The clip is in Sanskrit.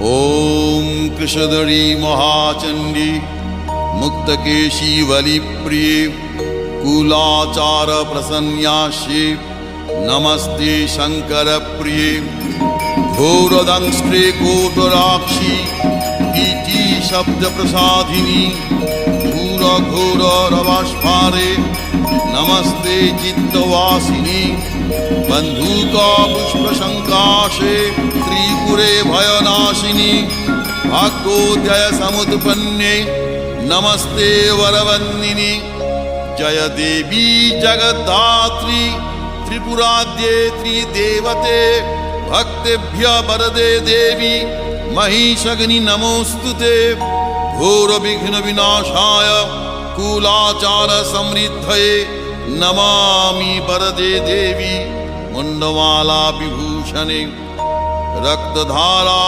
ॐ कृषधरी महाचण्डी मुक्तकेशी वलिप्रिये कुलाचार प्रसन्यास्ये नमस्ते शङ्करप्रिये घोरदंष्ट्रे कोटराक्षी कीटी शब्दप्रसादिनी घोरघोररवास्फारे नमस्ते चित्तवासिनी बन्धुका पुष्पशङ्काशे त्रिपुरे भयनाशिनी भाग्योदय समुत्पन्ने नमस्ते वरवन्दिनी जय देवी जगद्धात्री त्रिपुराद्ये त्रिदेवते भक्तेभ्यः वरदे देवी महिषग्नि नमोस्तुते घोर विघ्न विनाशाय कुलाचार समृद्धये नमामि वरदे देवी मुंडमाला विभूषणे रक्तधारा